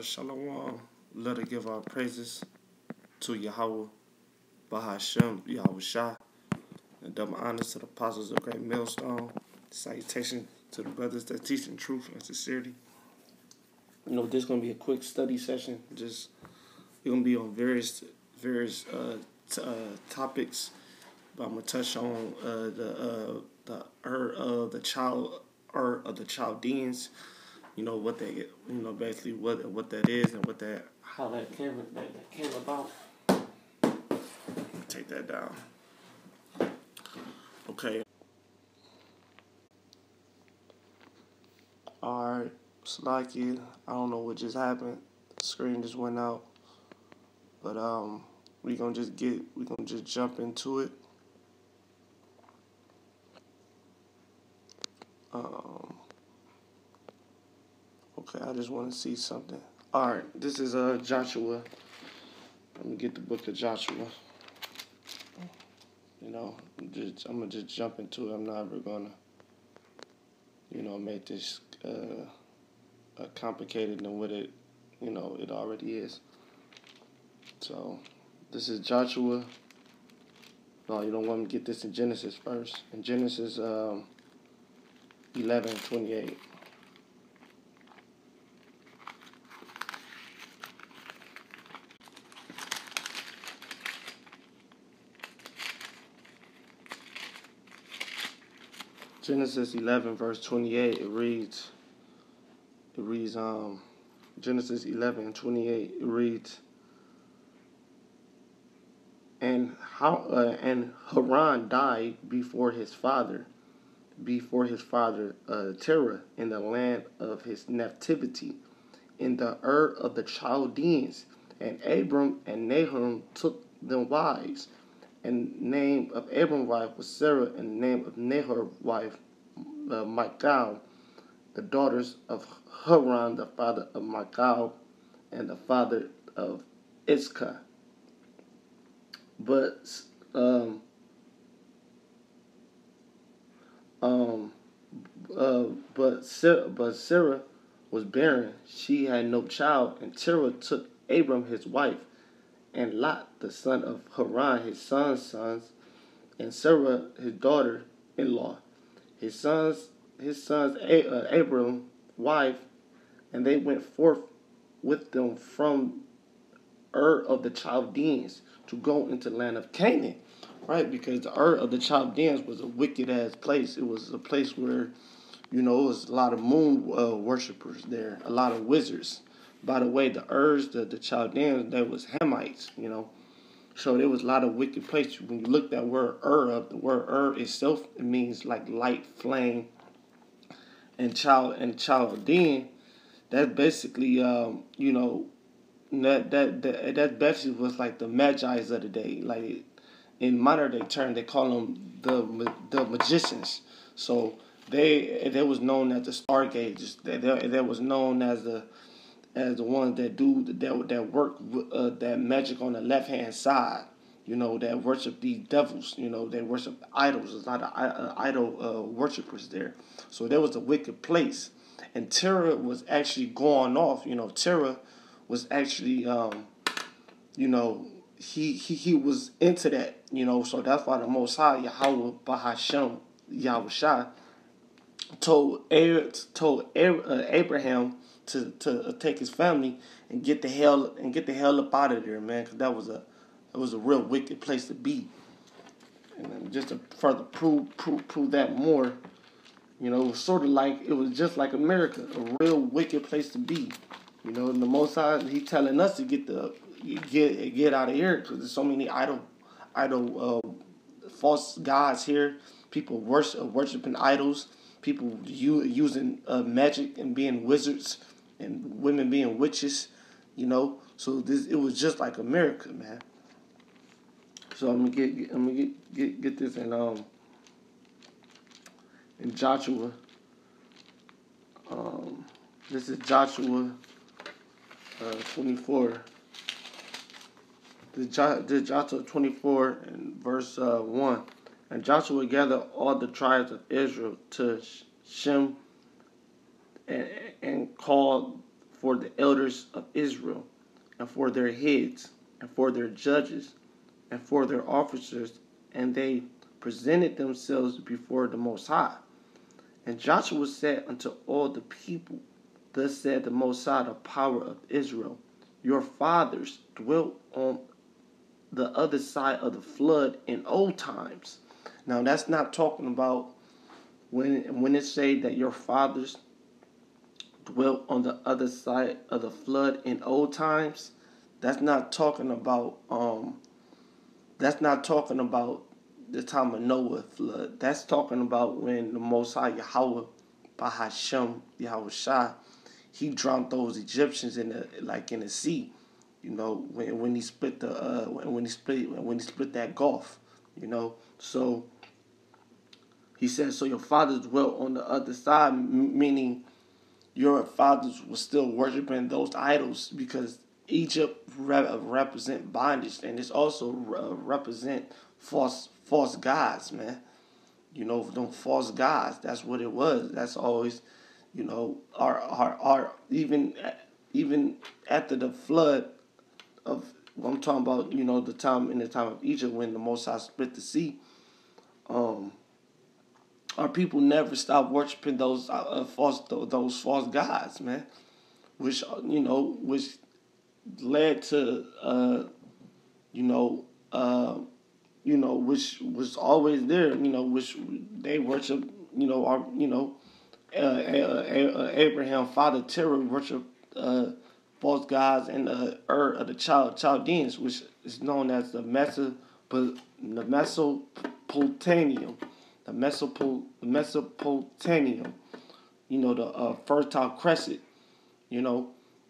Shalom. Let us give our praises to Yahweh, Bahashem, Yahweh Shah, and double honors to the apostles of Great Millstone. Salutation to the brothers that teach in truth and sincerity. This is gonna be a quick study session. Just we're gonna be on various topics, but I'm gonna touch on the of the Chaldeans. What they basically what that is and how that came about. Take that down. Okay. Alright, Slacky. I don't know what just happened. The screen just went out. But we're gonna just jump into it. Okay, I just want to see something. Alright, this is Joshua. Let me get the book of Joshua. I'm gonna just jump into it. I'm not ever gonna, make this complicated than what it already is. So, this is Joshua. No, you don't want me to get this in Genesis first. In Genesis 11:28. Genesis 11 verse 28, it reads Genesis 11:28, it reads, and Haran died before his father Terah, in the land of his nativity, in the of the Chaldeans. And Abram and Nahor took them wives. And the name of Abram's wife was Sarah, and the name of Nahor's wife Michal, the daughters of Haran, the father of Michal, and the father of Iscah. But Sarah was barren; she had no child. And Terah took Abram his wife, and Lot the son of Haran his sons, and Sarah his daughter-in-law, his sons Abram's wife, and they went forth with them from of the Chaldeans to go into the land of Canaan, right? Because the of the Chaldeans was a wicked ass place. It was a place where, it was a lot of moon worshippers there, a lot of wizards. By the way, the the Chaldeans, that was Hamites, So there was a lot of wicked places. When you look that word up, the word itself, it means like light, flame, and Chaldean. That's basically, that basically was like the Magi's of the day. Like in modern day term, they call them the magicians. So they was known as the stargazers. They was known as the ones that work that magic on the left hand side. That worship these devils. They worship idols. There's a lot of idol worshippers there. So there was a wicked place. And Terah was actually going off. Terah was actually, he was into that. So that's why the Most High, Yahweh Bahashem, Yahweh Shah, told Abraham to take his family and get the hell up out of there, man, because that was a real wicked place to be. And just to further prove that more, it was it was just like America, a real wicked place to be. And the Most High, he telling us to get out of here because there's so many idol false gods here. People worshiping idols. People using magic and being wizards, and women being witches. So it was just like America, man. So I'm gonna get this in Joshua. This is Joshua 24. This Joshua 24 and verse 1. And Joshua gathered all the tribes of Israel to Shem and called for the elders of Israel, and for their heads, and for their judges, and for their officers, and they presented themselves before the Most High. And Joshua said unto all the people, Thus said the Most High, the power of Israel, your fathers dwelt on the other side of the flood in old times. Now that's not talking about when it say that your fathers dwelt on the other side of the flood in old times. That's not talking about the time of Noah flood. That's talking about when the Most High Yahweh Bahashem Yahweh Shai, he drowned those Egyptians in the sea. You know, when he split when he split that gulf. You know, so he said, so your fathers dwelt on the other side, meaning your fathers were still worshiping those idols, because Egypt represent bondage, and it's also represent false gods, man. You know, them false gods. That's what it was. That's always, you know, our even after the flood of what I'm talking about. You know, the time of Egypt when the Most High split the sea. Our people never stopped worshiping those false gods, man. Which which led to which was always there, which they worship, Abraham, father Terah, worship false gods in the of the Chaldeans, which is known as the Mesopotamium, the Mesopotamium, the Fertile Crescent,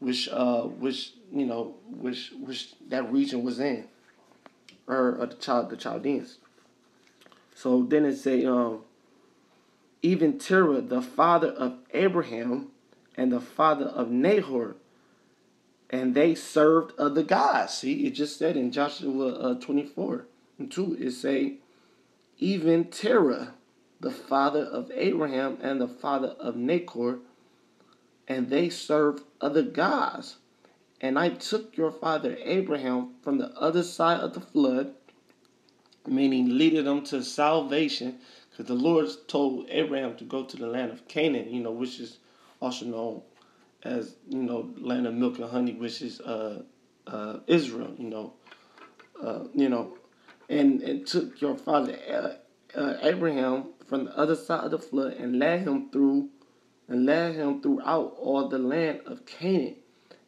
which that region was in, or the Chaldeans. So then it say, even Terah, the father of Abraham, and the father of Nahor, and they served other gods. See, it just said in Joshua 24:2, it say, even Terah, the father of Abraham and the father of Nahor, and they served other gods. And I took your father Abraham from the other side of the flood, meaning leading them to salvation, because the Lord told Abraham to go to the land of Canaan, which is also known as, land of milk and honey, which is Israel, and took your father Abraham from the other side of the flood and led him throughout all the land of Canaan,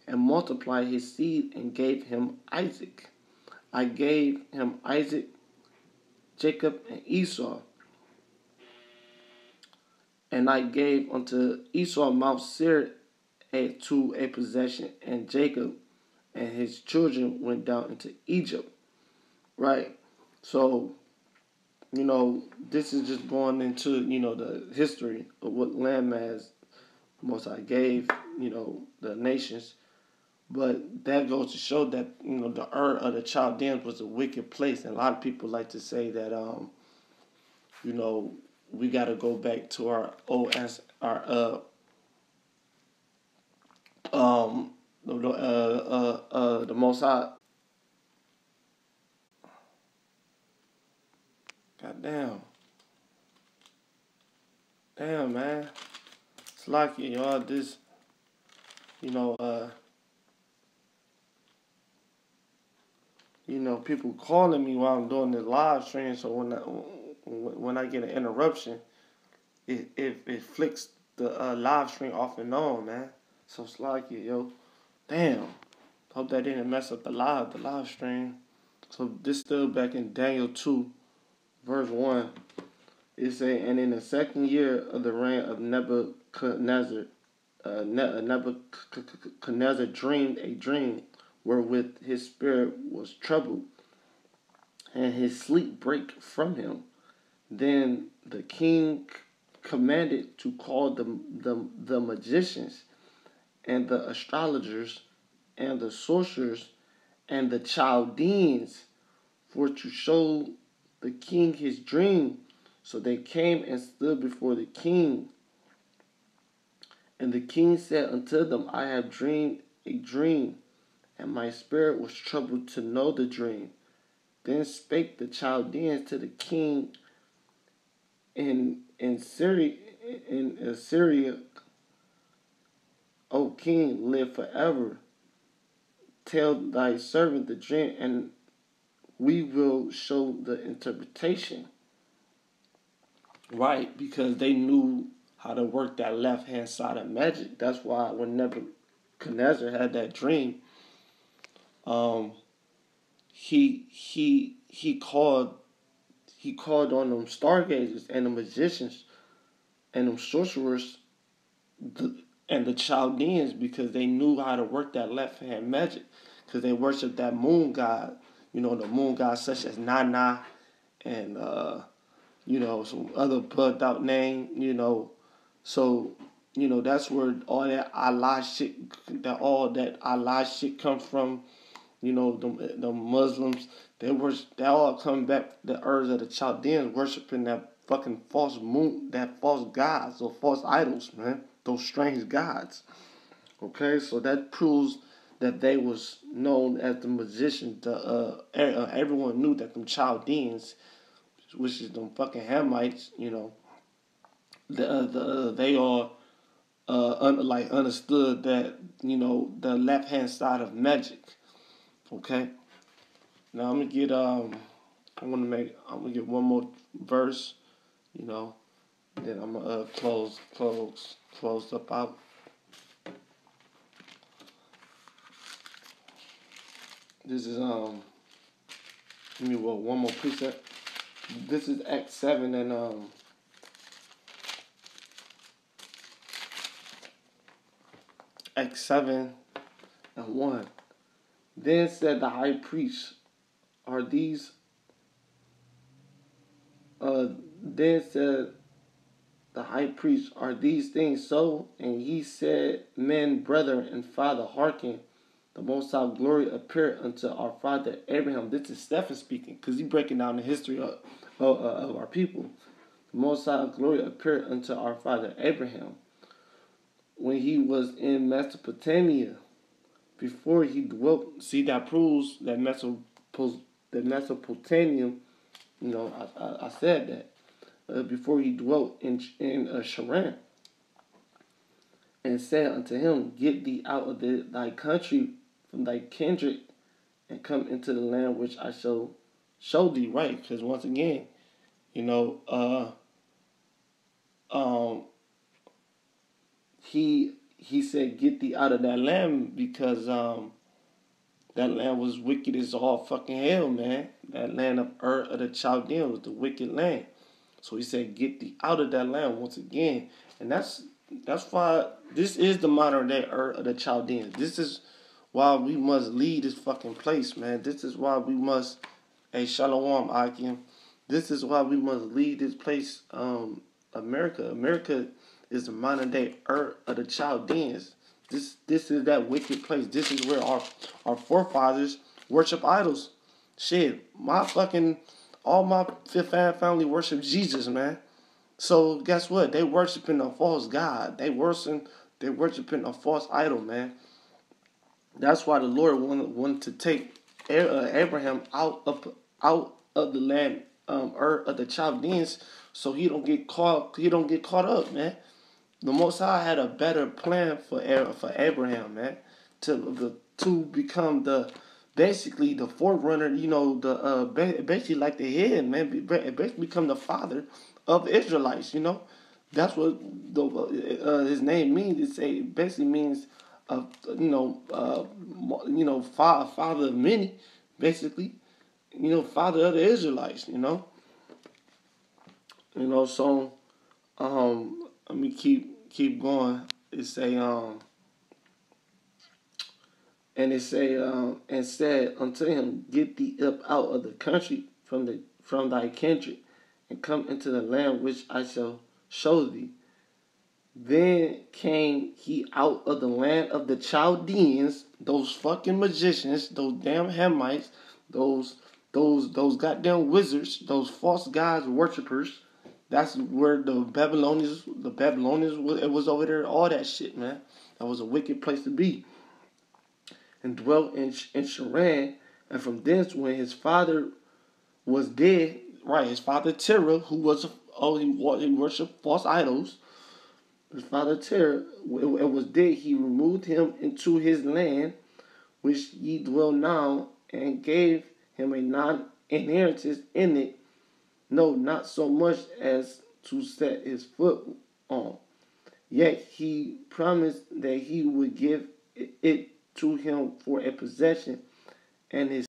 and multiplied his seed and gave him Isaac. I gave him Isaac, Jacob, and Esau. And I gave unto Esau Mount Seir to a possession, and Jacob and his children went down into Egypt. Right? So, this is just going into, the history of what landmass Most I gave, the nations. But that goes to show that, the Ur of the Chaldeans was a wicked place. And a lot of people like to say that, we got to go back to our the Most High. God damn, man. It's like y'all this, people calling me while I'm doing this live stream. So when I get an interruption, it flicks the live stream off and on, man. So it's like damn. Hope that didn't mess up the live stream. So this still back in Daniel 2, verse 1. It say, and in the second year of the reign of Nebuchadnezzar, Nebuchadnezzar dreamed a dream wherewith his spirit was troubled, and his sleep brake from him. Then the king commanded to call the magicians, and the astrologers, and the sorcerers, and the Chaldeans, for to show the king his dream. So they came and stood before the king. And the king said unto them, I have dreamed a dream, and my spirit was troubled to know the dream. Then spake the Chaldeans to the king in Syria, O king, live forever. Tell thy servant the dream, and we will show the interpretation. Right, because they knew how to work that left hand side of magic. That's why when Nebuchadnezzar had that dream, he called on them stargazers and the magicians and them sorcerers and the Chaldeans, because they knew how to work that left hand magic, because they worshiped that moon god, the moon gods such as Nana and some other bugged out name, so that's where all that Allah shit comes from. The Muslims, they all come back, the Urs of the Chaldeans worshiping that fucking false moon, that false gods or false idols, man. Those strange gods. Okay, so that proves that they was known as the magicians. Everyone knew that them Chaldeans, which is them fucking Hamites, they all understood that the left hand side of magic. Okay. Now I'm gonna get one more verse, then I'm gonna close up out. This is one more precept. This is Acts 7 and Acts 7 and 1. Then said the high priest, are these things so? And he said, men, brethren, and father, hearken. The Most High glory appeared unto our father Abraham. This is Stephen speaking, because he's breaking down the history of our people. The Most High glory appeared unto our father Abraham when he was in Mesopotamia, before he dwelt. See, that proves that Mesopotamia, I said that. Before he dwelt in Sharan, and said unto him, get thee out of thy country, from thy kindred, and come into the land which I shall show thee. Right, because once again, he said, get thee out of that land, because that land was wicked as all fucking hell, man. That land of Ur of the Chaldeans was the wicked land. So he said, get thee out of that land once again. And that's why this is the modern day Ur of the Chaldeans. This is why we must lead this fucking place, man. This is why we must, Shalom, Akim. This is why we must lead this place, America. America is the modern day Ur of the Chaldeans. This is that wicked place. This is where our forefathers worship idols. Shit, all my fifth family worship Jesus, man. So guess what? They worshiping a false god. They worshiping a false idol, man. That's why the Lord wanted to take Abraham out of the land of the Chaldeans, so he don't get caught up, man. The Most High had a better plan for Abraham, man, to become basically the forerunner, basically like the head, man, basically become the father of the Israelites, That's what his name means. It basically means, father of many, basically, father of the Israelites, So, let me keep going. It say, and it say, and said unto him, get thee up out of the country from thy kindred, and come into the land which I shall show thee. Then came he out of the land of the Chaldeans, those fucking magicians, those damn Hamites, those goddamn wizards, those false gods worshippers That's where the Babylonians it was over there, all that shit, man. That was a wicked place to be. And dwelt in Sharan. And from thence, when his father was dead, right, his father Terah, who was, he worshipped false idols. His father Terah, it was dead, he removed him into his land, which ye dwell now, and gave him a non-inheritance in it, no, not so much as to set his foot on. Yet he promised that he would give it to him for a possession, and his